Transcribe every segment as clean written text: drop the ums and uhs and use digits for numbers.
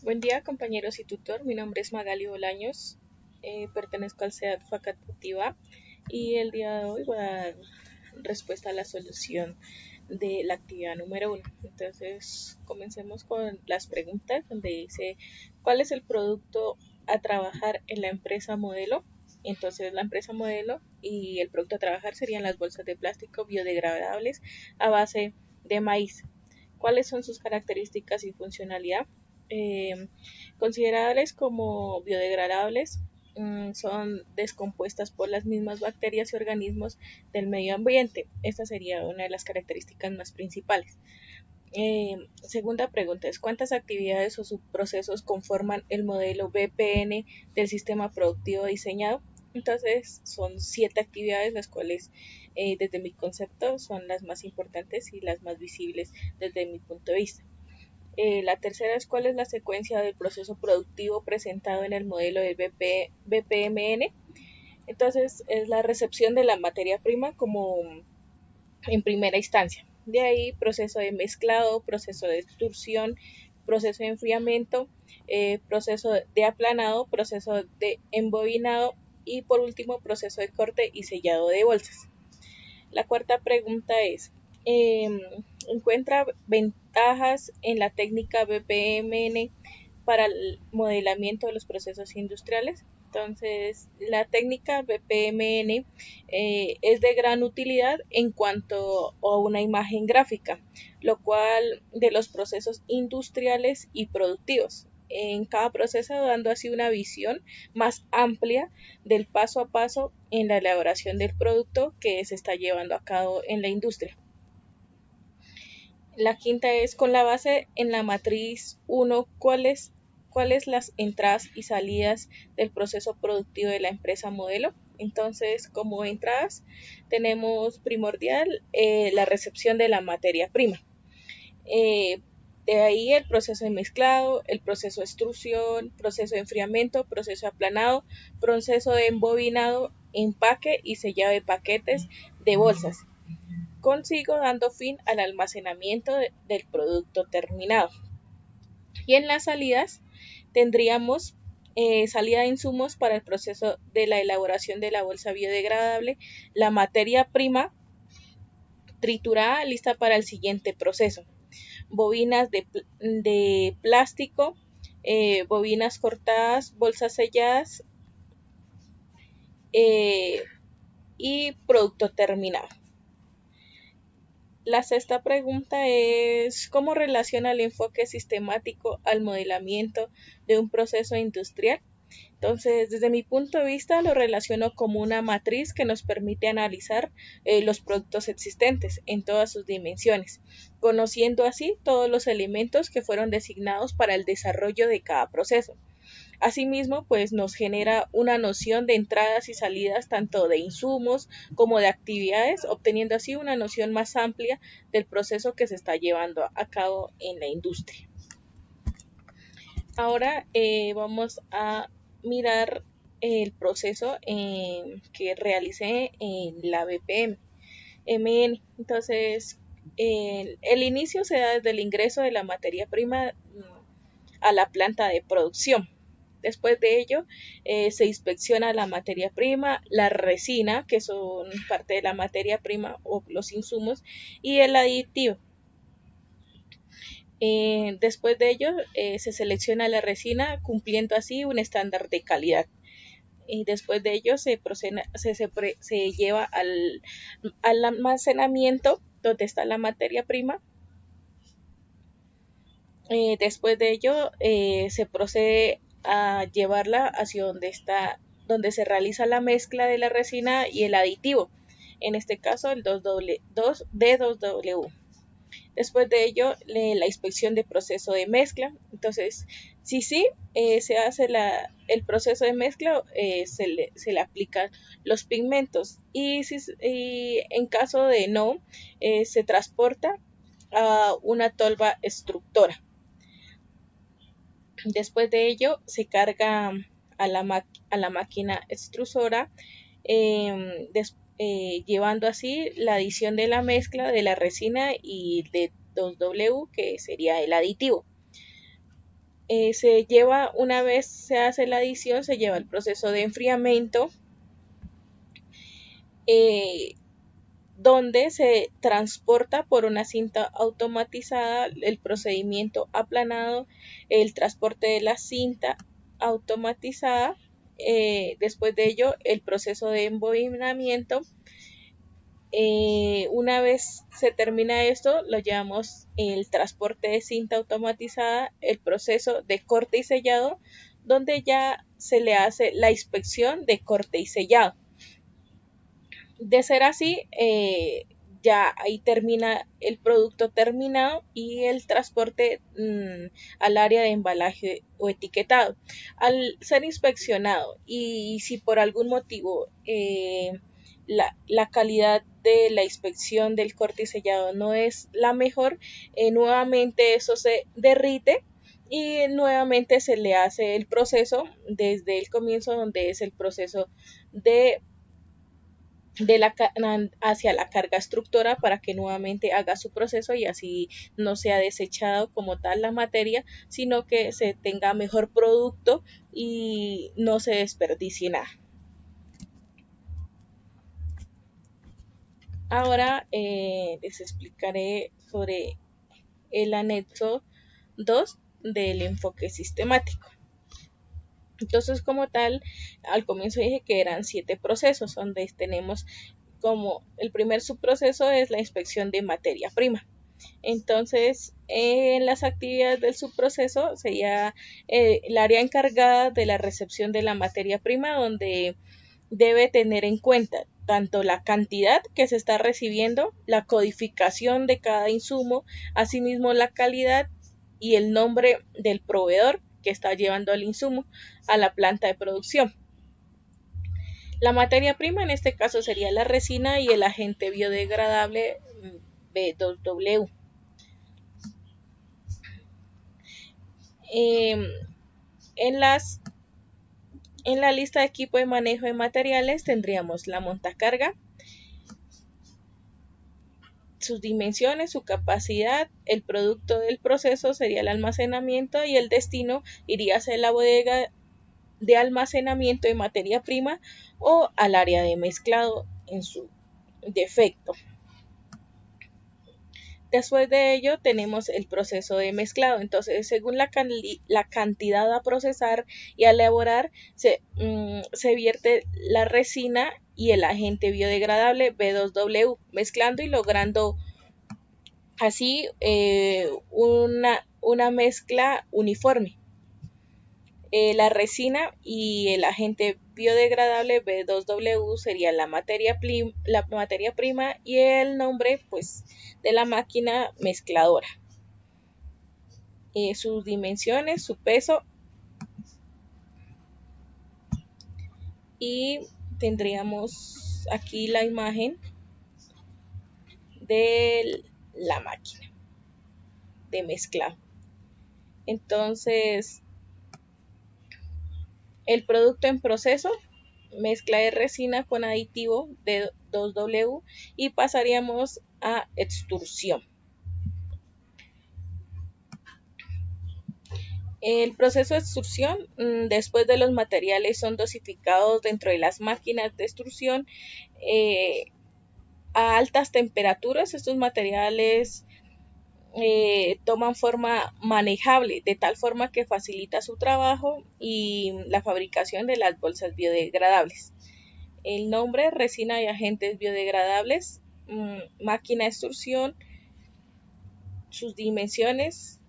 Buen día, compañeros y tutor. Mi nombre es Magali Bolaños. Pertenezco al CEAT Facultativa y el día de hoy voy a dar respuesta a la solución de la actividad número uno. Entonces, comencemos con las preguntas donde dice, ¿cuál es el producto a trabajar en la empresa modelo? Entonces, la empresa modelo y el producto a trabajar serían las bolsas de plástico biodegradables a base de maíz. ¿Cuáles son sus características y funcionalidad? Eh, Considerables como biodegradables, son descompuestas por las mismas bacterias y organismos del medio ambiente. Esta sería una de las características más principales. Segunda pregunta es, ¿cuántas actividades o subprocesos conforman el modelo BPN del sistema productivo diseñado? Entonces son 7 actividades, las cuales desde mi concepto son las más importantes y las más visibles desde mi punto de vista. La tercera es, ¿cuál es la secuencia del proceso productivo presentado en el modelo de BPMN? Entonces es la recepción de la materia prima como en primera instancia. De ahí proceso de mezclado, proceso de extrusión, proceso de enfriamiento, proceso de aplanado, proceso de embobinado y por último proceso de corte y sellado de bolsas. La cuarta pregunta es, eh, ¿encuentra ventajas en la técnica BPMN para el modelamiento de los procesos industriales? Entonces, la técnica BPMN es de gran utilidad en cuanto a una imagen gráfica, lo cual de los procesos industriales y productivos. En cada proceso dando así una visión más amplia del paso a paso en la elaboración del producto que se está llevando a cabo en la industria. La quinta es, con la base en la matriz 1, ¿cuáles las entradas y salidas del proceso productivo de la empresa modelo? Entonces, como entradas, tenemos primordial la recepción de la materia prima. Eh, de ahí el proceso de mezclado, el proceso de extrusión, proceso de enfriamiento, proceso de aplanado, proceso de embobinado, empaque y sellado de paquetes de bolsas, consigo dando fin al almacenamiento del producto terminado. Y en las salidas tendríamos salida de insumos para el proceso de la elaboración de la bolsa biodegradable, la materia prima triturada lista para el siguiente proceso, bobinas de plástico, bobinas cortadas, bolsas selladas eh, y producto terminado. La sexta pregunta es, ¿cómo relaciona el enfoque sistemático al modelamiento de un proceso industrial? Entonces, desde mi punto de vista, lo relaciono como una matriz que nos permite analizar los productos existentes en todas sus dimensiones, conociendo así todos los elementos que fueron designados para el desarrollo de cada proceso. Asimismo, pues nos genera una noción de entradas y salidas tanto de insumos como de actividades, obteniendo así una noción más amplia del proceso que se está llevando a cabo en la industria. Ahora vamos a mirar el proceso que realicé en la BPM. Entonces, el inicio se da desde el ingreso de la materia prima a la planta de producción. Después de ello, se inspecciona la materia prima, la resina, que son parte de la materia prima o los insumos, y el aditivo. Después de ello, se selecciona la resina cumpliendo así un estándar de calidad. Y después de ello se lleva al almacenamiento donde está la materia prima. Después de ello, se procede a llevarla hacia donde se realiza la mezcla de la resina y el aditivo, en este caso el 2D2W. Después de ello, la inspección de proceso de mezcla. Entonces, si se hace el proceso de mezcla, se le aplican los pigmentos y en caso de no, se transporta a una tolva extractora. Después de ello, se carga a la máquina extrusora, llevando así la adición de la mezcla de la resina y de 2W, que sería el aditivo. una vez se hace la adición, se lleva el proceso de enfriamiento, donde se transporta por una cinta automatizada el procedimiento aplanado, el transporte de la cinta automatizada. Después de ello, el proceso de embobinamiento. Una vez se termina esto, lo llamamos el transporte de cinta automatizada, el proceso de corte y sellado, donde ya se le hace la inspección de corte y sellado. De ser así, ya ahí termina el producto terminado y el transporte al área de embalaje o etiquetado. Al ser inspeccionado y si por algún motivo la calidad de la inspección del corte y sellado no es la mejor, nuevamente eso se derrite y nuevamente se le hace el proceso desde el comienzo, donde es el proceso de hacia la carga instructora, para que nuevamente haga su proceso y así no sea desechado como tal la materia, sino que se tenga mejor producto y no se desperdicie nada. Ahora les explicaré sobre el anexo 2 del enfoque sistemático. Entonces, como tal, al comienzo dije que eran 7 procesos, donde tenemos como el primer subproceso es la inspección de materia prima. Entonces, en las actividades del subproceso sería el área encargada de la recepción de la materia prima, donde debe tener en cuenta tanto la cantidad que se está recibiendo, la codificación de cada insumo, asimismo la calidad y el nombre del proveedor que está llevando el insumo a la planta de producción. La materia prima en este caso sería la resina y el agente biodegradable B2W. En la lista de equipo de manejo de materiales tendríamos la montacarga, sus dimensiones, su capacidad, el producto del proceso sería el almacenamiento y el destino iría hacia la bodega de almacenamiento de materia prima o al área de mezclado en su defecto. Después de ello tenemos el proceso de mezclado. Entonces, según la cantidad a procesar y a elaborar, se vierte la resina y el agente biodegradable B2W, mezclando y logrando así una mezcla uniforme. La resina y el agente biodegradable B2W sería la materia prima y el nombre pues de la máquina mezcladora. Sus dimensiones, su peso, y tendríamos aquí la imagen de la máquina de mezclado. Entonces, el producto en proceso, mezcla de resina con aditivo de 2W, y pasaríamos a extrusión. El proceso de extrusión, después de los materiales son dosificados dentro de las máquinas de extrusión a altas temperaturas. Estos materiales toman forma manejable, de tal forma que facilita su trabajo y la fabricación de las bolsas biodegradables. El nombre: resina y agentes biodegradables, máquina de extrusión, sus dimensiones,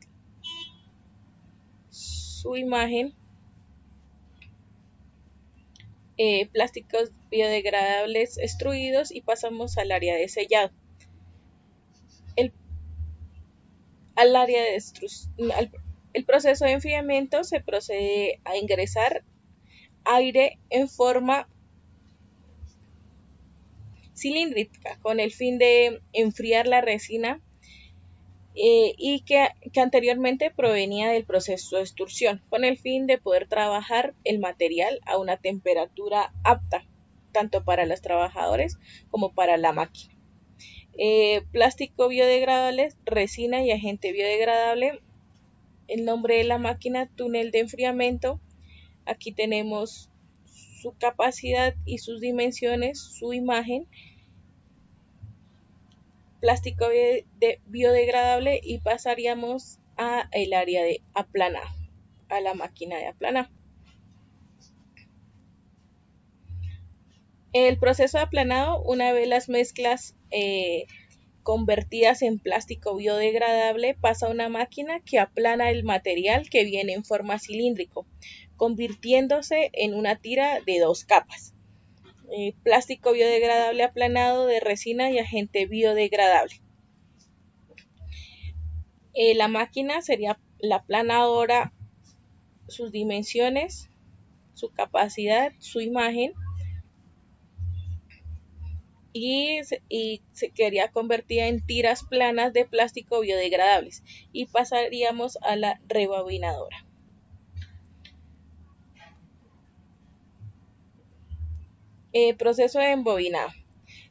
su imagen, plásticos biodegradables extruidos, y pasamos al área de sellado. El proceso de enfriamiento se procede a ingresar aire en forma cilíndrica con el fin de enfriar la resina y que anteriormente provenía del proceso de extrusión, con el fin de poder trabajar el material a una temperatura apta tanto para los trabajadores como para la máquina. Plástico biodegradable, resina y agente biodegradable El nombre de la máquina, túnel de enfriamiento. Aquí tenemos su capacidad y sus dimensiones, su imagen, plástico biodegradable, y pasaríamos a el área de aplanado, a la máquina de aplanado. El proceso de aplanado, una vez las mezclas convertidas en plástico biodegradable, pasa a una máquina que aplana el material que viene en forma cilíndrico, convirtiéndose en una tira de 2 capas. Plástico biodegradable aplanado de resina y agente biodegradable. La máquina sería la aplanadora, sus dimensiones, su capacidad, su imagen, y se quedaría convertida en tiras planas de plástico biodegradables, y pasaríamos a la rebobinadora. Proceso de embobinado.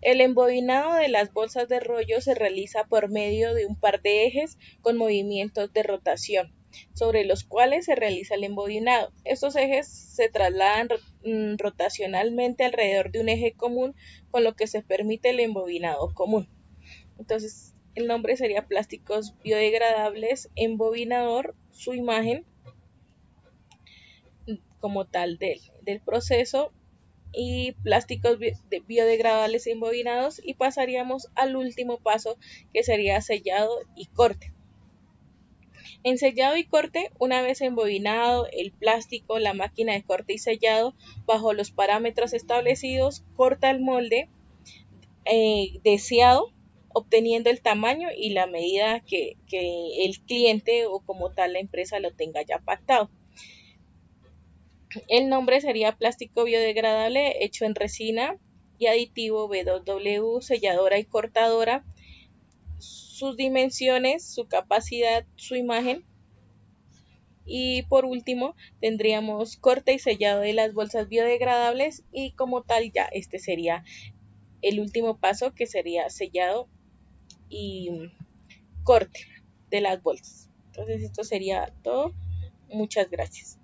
El embobinado de las bolsas de rollo se realiza por medio de un par de ejes con movimientos de rotación, sobre los cuales se realiza el embobinado. Estos ejes se trasladan rotacionalmente alrededor de un eje común, con lo que se permite el embobinado común. Entonces, el nombre sería plásticos biodegradables embobinador, su imagen como tal del proceso, y plásticos biodegradables embobinados, y pasaríamos al último paso, que sería sellado y corte. En sellado y corte, una vez embobinado el plástico, la máquina de corte y sellado, bajo los parámetros establecidos, corta el molde deseado, obteniendo el tamaño y la medida que el cliente o como tal la empresa lo tenga ya pactado. El nombre sería plástico biodegradable hecho en resina y aditivo B2W, selladora y cortadora. Sus dimensiones, su capacidad, su imagen. Y por último tendríamos corte y sellado de las bolsas biodegradables, y como tal ya este sería el último paso, que sería sellado y corte de las bolsas. Entonces esto sería todo. Muchas gracias.